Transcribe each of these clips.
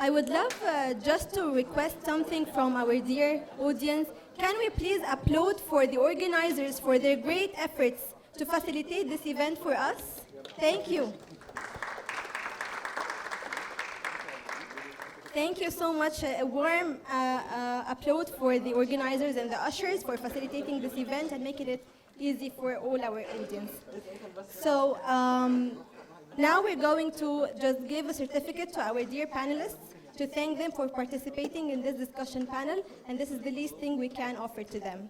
I would love just to request something from our dear audience. Can we please applaud for the organizers for their great efforts to facilitate this event for us? Thank you. Thank you so much. A warm applaud for the organizers and the ushers for facilitating this event and making it easy for all our audience. So now we're going to just give a certificate to our dear panelists to thank them for participating in this discussion panel, and this is the least thing we can offer to them.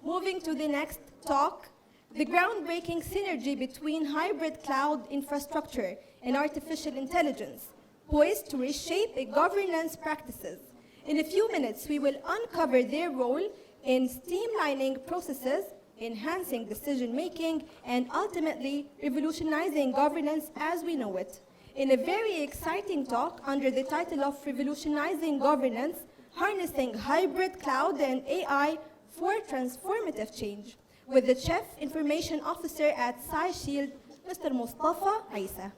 Moving to the next talk, the groundbreaking synergy between hybrid cloud infrastructure and artificial intelligence, poised to reshape governance practices. In a few minutes, we will uncover their role in streamlining processes, enhancing decision-making, and ultimately revolutionizing governance as we know it. In a very exciting talk under the title of Revolutionizing Governance, Harnessing Hybrid Cloud and AI for Transformative Change, with the Chief Information Officer at Cyshield, Mr. Mostafa Essa.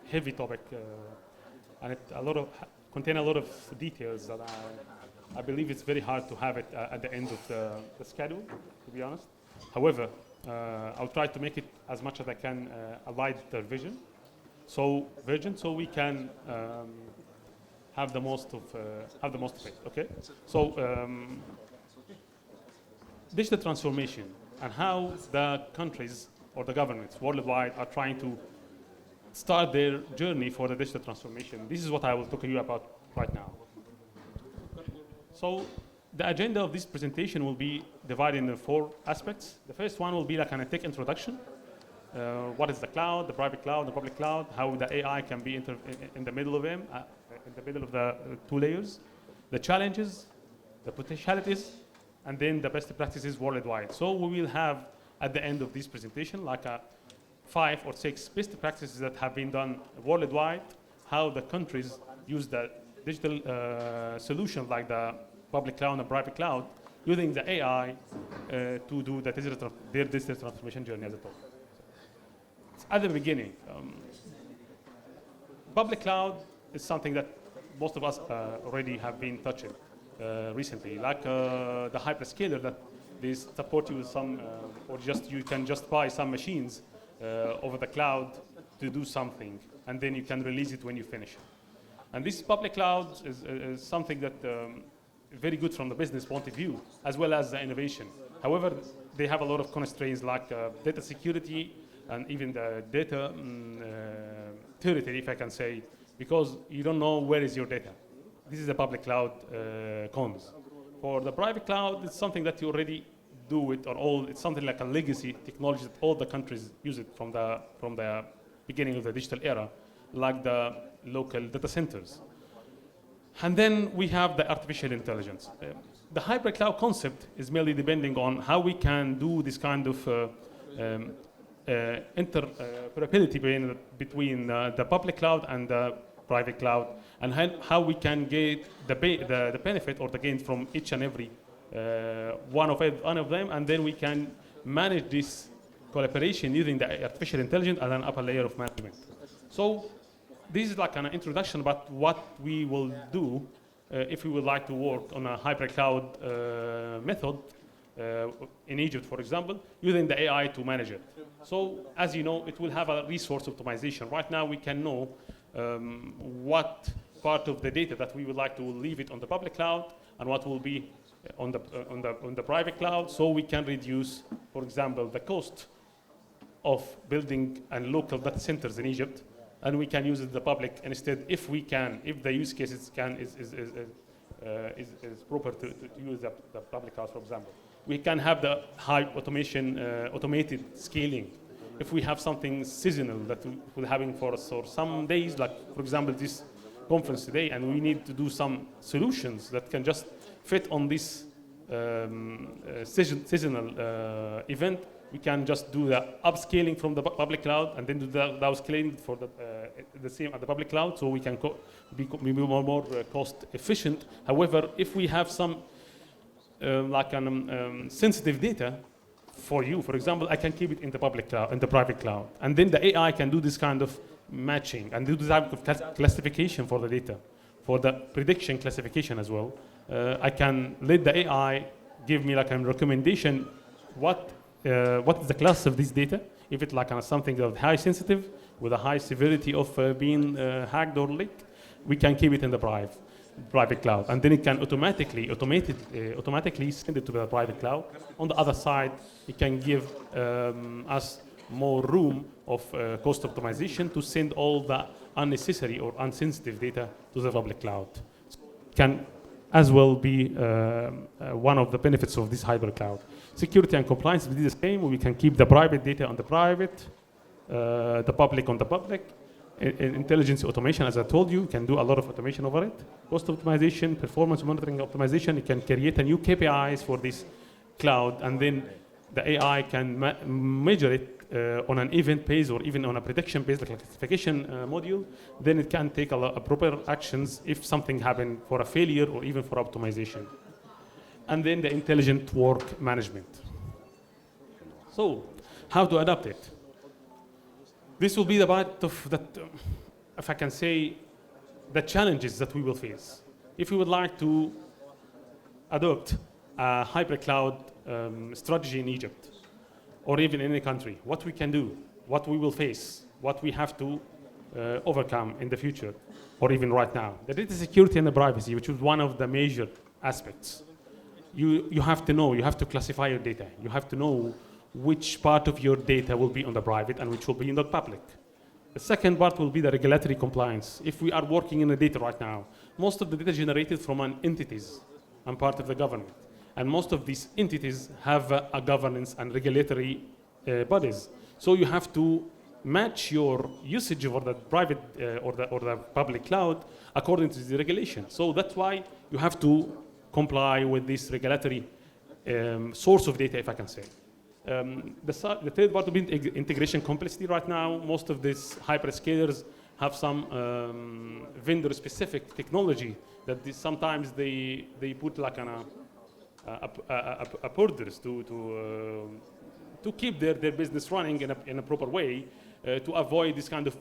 Heavy topic, and it contain a lot of details that I believe it's very hard to have it at the end of the schedule, to be honest. However, I'll try to make it as much as I can aligned to their vision, so we can have the most of it. Okay. So digital transformation and how the countries or the governments worldwide are trying to start their journey for the digital transformation. This is what I will talk to you about right now. So the agenda of this presentation will be divided into 4 aspects. The first one will be like a tech introduction. What is the cloud, the private cloud, the public cloud, how the AI can be in the middle of them, in the middle of the 2 layers, the challenges, the potentialities, and then the best practices worldwide. So we will have at the end of this presentation like 5 or 6 best practices that have been done worldwide, how the countries use the digital solutions like the public cloud and private cloud using the AI to do their digital transformation journey as a whole. At the beginning, public cloud is something that most of us already have been touching recently, like the hyperscaler that they support you with some, or just you can just buy some machines over the cloud to do something, and then you can release it when you finish. And this public cloud is something that is very good from the business point of view, as well as the innovation. However, they have a lot of constraints like data security and even the data territory, if I can say, because you don't know where is your data. This is the public cloud cons. For the private cloud, it's something that you already do it, or all. It's something like a legacy technology that all the countries use it from the beginning of the digital era, like the local data centers. And then we have the artificial intelligence. The hybrid cloud concept is mainly depending on how we can do this kind of interoperability between the public cloud and the private cloud, and how we can get the benefit or the gain from each and every one of them, and then we can manage this collaboration using the artificial intelligence as an upper layer of management. So this is like an introduction about what we will do if we would like to work on a hybrid cloud method in Egypt, for example, using the AI to manage it. So as you know, it will have a resource optimization. Right now we can know what part of the data that we would like to leave it on the public cloud and what will be on the private cloud, so we can reduce, for example, the cost of building and local data centers in Egypt, and we can use it the public instead if the use cases is proper to use the public cloud, for example. We can have the high automation, automated scaling. If we have something seasonal that will happen for us, or some days, like for example this conference today, and we need to do some solutions that can just fit on this seasonal event, we can just do the upscaling from the public cloud and then do the downscaling for the same at the public cloud, so we can be more cost efficient. However, if we have some sensitive data for you. For example, I can keep it in the public cloud, in the private cloud. And then the AI can do this kind of matching and do this type of classification for the data, for the prediction classification as well. I can let the AI give me like a recommendation what is the class of this data. If it's like something of high sensitive with a high severity of being hacked or leaked, we can keep it in the private cloud, and then it can automatically send it to the private cloud. On the other side, it can give us more room of cost optimization to send all the unnecessary or unsensitive data to the public cloud. Can as well be one of the benefits of this hybrid cloud. Security and compliance will be the same. We can keep the private data on the private, the public on the public. Intelligence automation, as I told you, can do a lot of automation over it. Cost optimization, performance monitoring optimization, it can create a new KPIs for this cloud, and then the AI can measure it on an event base or even on a prediction based like classification module. Then it can take a proper actions if something happened for a failure or even for optimization. And then the intelligent work management. So, how to adapt it? This will be the part of that, if I can say, the challenges that we will face. If we would like to adopt a hybrid cloud strategy in Egypt, or even in any country, what we can do, what we will face, what we have to overcome in the future, or even right now. The data security and the privacy, which is one of the major aspects. You have to know, you have to classify your data. You have to know which part of your data will be on the private and which will be in the public. The second part will be the regulatory compliance. If we are working in the data right now, most of the data generated from entities and part of the government. And most of these entities have a governance and regulatory bodies. So you have to match your usage of the private or the public cloud according to the regulation. So that's why you have to comply with this regulatory source of data, if I can say. The third part will be integration complexity. Right now, most of these hyperscalers have some vendor-specific technology that sometimes they put like a borders to keep their business running in a proper way, to avoid this kind of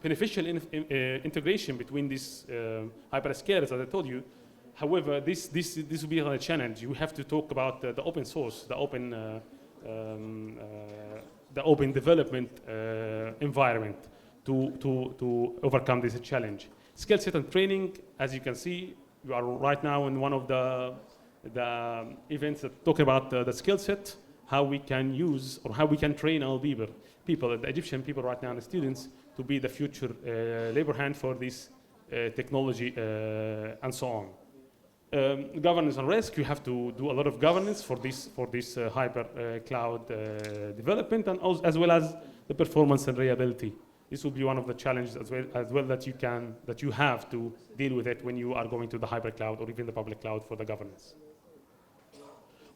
beneficial integration between these hyperscalers, as I told you. However, this will be a challenge. You have to talk about the open source, the open development environment to overcome this challenge. Skill set and training, as you can see, you are right now in one of the events that talk about the skill set, how we can use or how we can train our people, the Egyptian people right now, and the students, to be the future labor hand for this technology and so on. Governance and risk, you have to do a lot of governance for this hyper cloud development, and as well as the performance and reliability. This will be one of the challenges as well that you have to deal with it when you are going to the hybrid cloud or even the public cloud for the governance.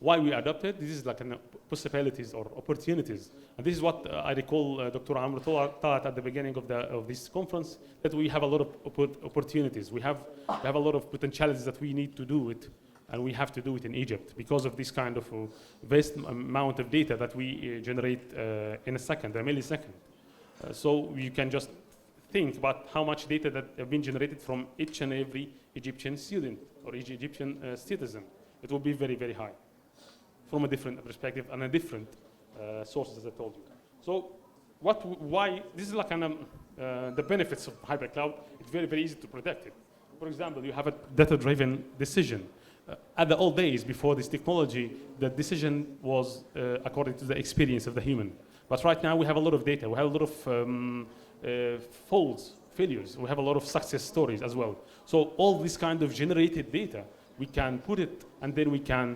Why we adopted this is like possibilities or opportunities, and this is what I recall Dr. Amr taught at the beginning of this conference, that we have a lot of opportunities. We have a lot of potentialities that we need to do it, and we have to do it in Egypt because of this kind of vast amount of data that we generate in a second, a millisecond. So you can just think about how much data that have been generated from each and every Egyptian student or each Egyptian citizen. It will be very, very high from a different perspective and a different sources, as I told you. So why, this is like the benefits of hybrid cloud. It's very, very easy to predict it. For example, you have a data-driven decision. At the old days, before this technology, the decision was according to the experience of the human. But right now, we have a lot of data. We have a lot of failures. We have a lot of success stories as well. So all this kind of generated data, we can put it, and then we can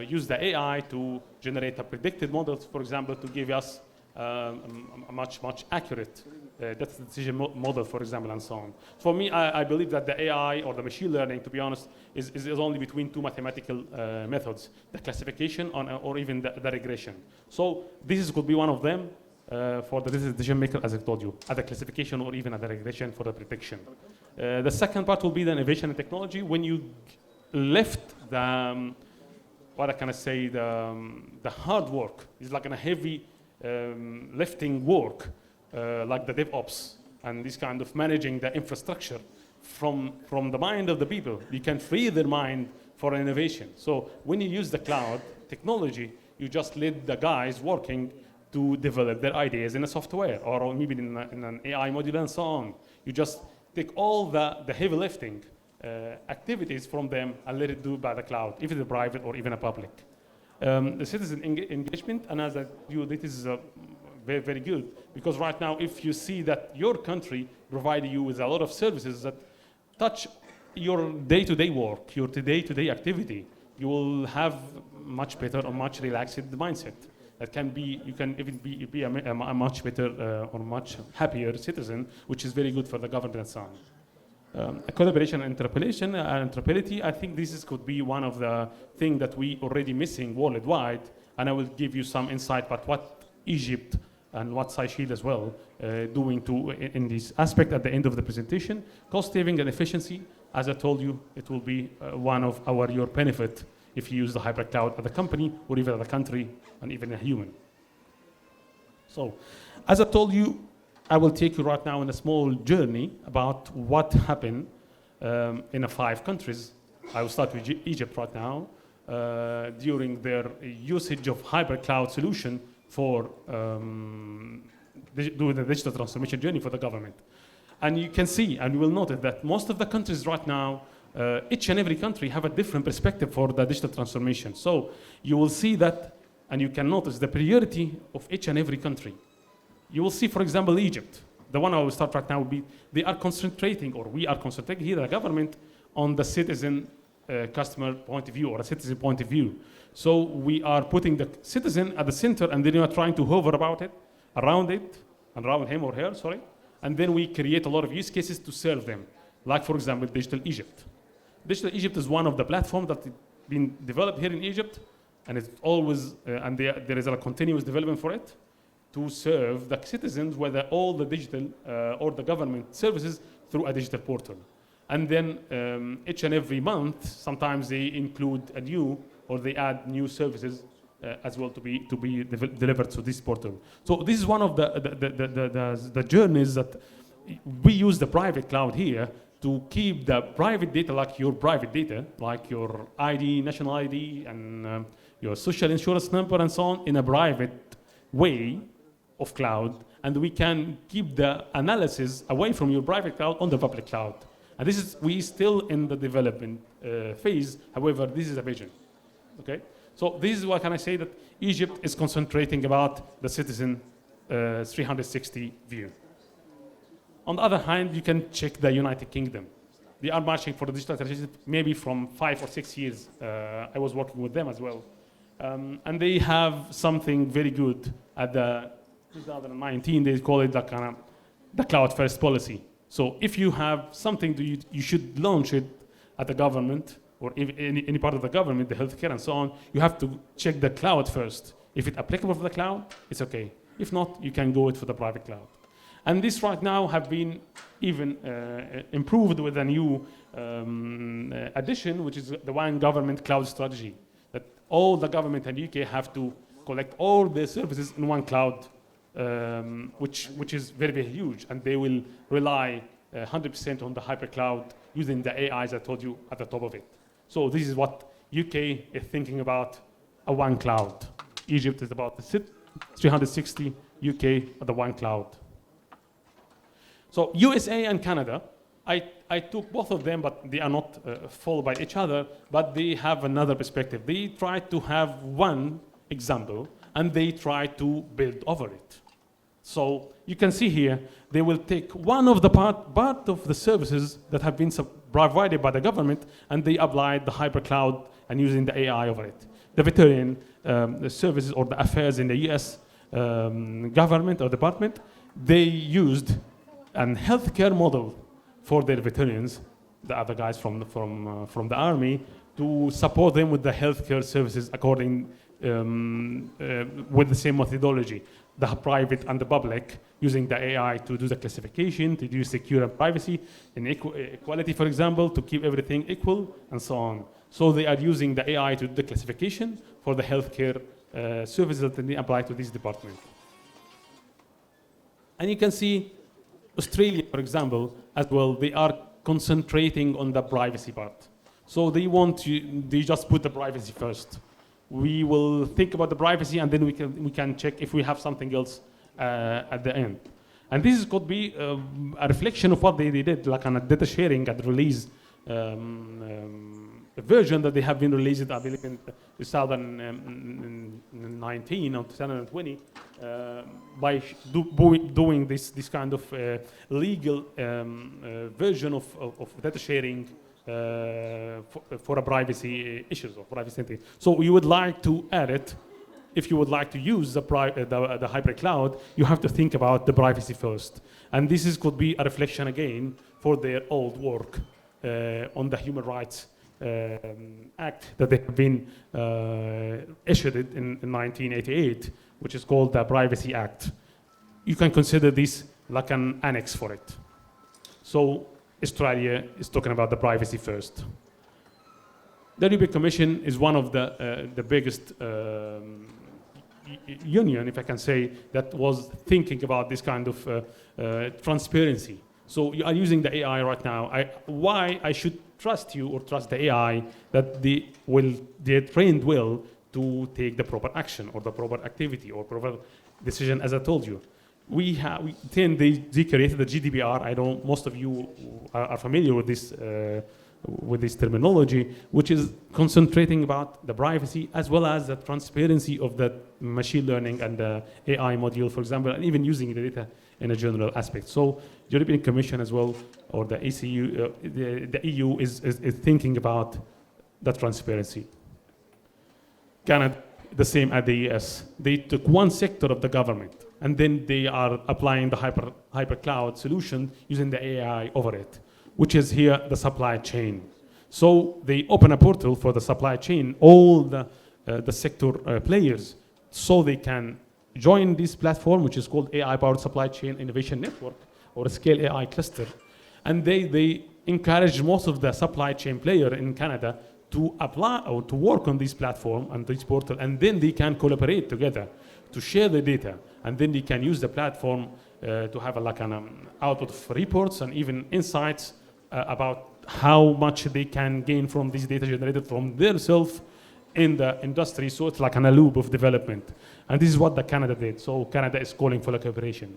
use the AI to generate a predicted model, for example, to give us a much accurate data decision model, for example, and so on. For me, I believe that the AI or the machine learning, to be honest, is only between two mathematical methods, the classification or even the regression. So this could be one of them for the decision maker, as I told you, at the classification or even at the regression for the prediction. The second part will be the innovation and technology. When you left what can I say, the hard work is like a heavy lifting work, like the DevOps and this kind of managing the infrastructure from the mind of the people. You can free their mind for innovation. So when you use the cloud technology, you just let the guys working to develop their ideas in a software or maybe in an AI module and so on. You just take all the heavy lifting activities from them and let it do by the cloud, if it's a private or even a public. The citizen engagement, and as a view, this is very, very good, because right now, if you see that your country provides you with a lot of services that touch your day-to-day work, your day-to-day activity, you will have much better or much relaxed mindset. That can be, you can even be a much better or much happier citizen, which is very good for the government side. Collaboration and interoperability, I think could be one of the things that we already missing worldwide, and I will give you some insight about what Egypt and what Cyshield as well doing in this aspect at the end of the presentation. Cost saving and efficiency, as I told you, it will be one of your benefit if you use the hybrid cloud at the company or even at the country and even a human. So, as I told you, I will take you right now on a small journey about what happened in 5 countries. I will start with Egypt right now, during their usage of hybrid cloud solution for doing the digital transformation journey for the government. And you can see, and you will notice that most of the countries right now, each and every country have a different perspective for the digital transformation. So you will see that, and you can notice the priority of each and every country. You will see, for example, Egypt. The one I will start right now will be, we are concentrating here, the government, on the citizen customer point of view or a citizen point of view. So we are putting the citizen at the center, and then we are trying to hover around him or her, sorry. And then we create a lot of use cases to serve them. Like, for example, Digital Egypt. Digital Egypt is one of the platforms that has been developed here in Egypt, and it's always, and there is a continuous development for it, to serve the citizens, whether all the digital or the government services through a digital portal. And then each and every month, sometimes they include or they add new services as well to be delivered to this portal. So this is one of the journeys that we use the private cloud here to keep the private data, like your private data, like your ID, national ID, and your social insurance number and so on, in a private way of cloud, and we can keep the analysis away from your private cloud on the public cloud. And we still in the development phase. However, this is a vision. Okay, so this is what can I say, that Egypt is concentrating about the citizen 360 view. On the other hand, you can check the United Kingdom. They are marching for the digital transition maybe from 5 or 6 years. I was working with them as well. And they have something very good at the 2019, they call it the cloud first policy. So if you have something, you should launch it at the government or any part of the government, the healthcare and so on. You have to check the cloud first. If it's applicable for the cloud, it's okay. If not, you can go it for the private cloud. And this right now have been even improved with a new addition, which is the One Government Cloud Strategy. That all the government and UK have to collect all their services in one cloud, which is very, very huge. And they will rely 100% on the hypercloud using the AIs I told you at the top of it. So this is what UK is thinking about, a one cloud. Egypt is about the 360, UK at the one cloud. So USA and Canada, I took both of them, but they are not followed by each other, but they have another perspective. They try to have one example, and they try to build over it. So you can see here, they will take one of the part of the services that have been provided by the government, and they apply the hypercloud and using the AI over it. The veteran the services or the affairs in the US government or department, they used a healthcare model for their veterans, the other guys from the army, to support them with the healthcare services according with the same methodology, the private and the public, using the AI to do the classification, to do secure and privacy, and equality, for example, to keep everything equal, and so on. So they are using the AI to do the classification for the healthcare services that they apply to this department. And you can see Australia, for example, as well, they are concentrating on the privacy part. So they just put the privacy first. We will think about the privacy, and then we can check if we have something else at the end. And this could be a reflection of what they did, like on a data sharing and release version that they have been released, I believe, in 2019 or 2020, by doing this kind of legal version of data sharing for a privacy issues or privacy thing. So you would like to add it. If you would like to use the hybrid cloud, you have to think about the privacy first. And this could be a reflection again for their old work on the Human Rights Act that they have been issued in 1988, which is called the Privacy Act. You can consider this like an annex for it. So Australia is talking about the privacy first. The European Commission is one of the biggest union, if I can say, that was thinking about this kind of transparency. So you are using the AI right now. Why I should trust you or trust the AI that they're trained well to take the proper action or the proper activity or proper decision, as I told you. They created the GDPR. I know most of you are familiar with this terminology, which is concentrating about the privacy as well as the transparency of the machine learning and the AI module, for example, and even using the data in a general aspect. So the European Commission as well, or the ECU, the EU is thinking about the transparency. Canada, the same as the US. They took one sector of the government, and then they are applying the hyper cloud solution using the AI over it, which is here the supply chain. So they open a portal for the supply chain, all the sector players, so they can join this platform, which is called AI-powered supply chain innovation network, or a scale AI cluster. And they encourage most of the supply chain player in Canada to apply or to work on this platform and this portal, and then they can collaborate together to share the data, and then they can use the platform to have like an output of reports and even insights about how much they can gain from this data generated from themselves in the industry. So it's like a loop of development. And this is what the Canada did. So Canada is calling for the cooperation.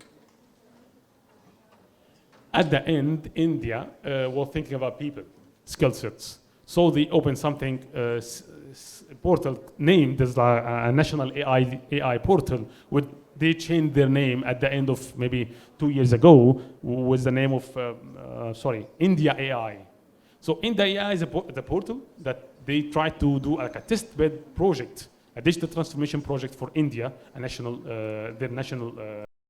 At the end, India was thinking about people, skill sets. So they opened something, portal named as a national AI portal. They changed their name at the end of maybe 2 years ago with the name of, India AI. So India AI is the portal that they tried to do like a test bed project, a digital transformation project for India, their national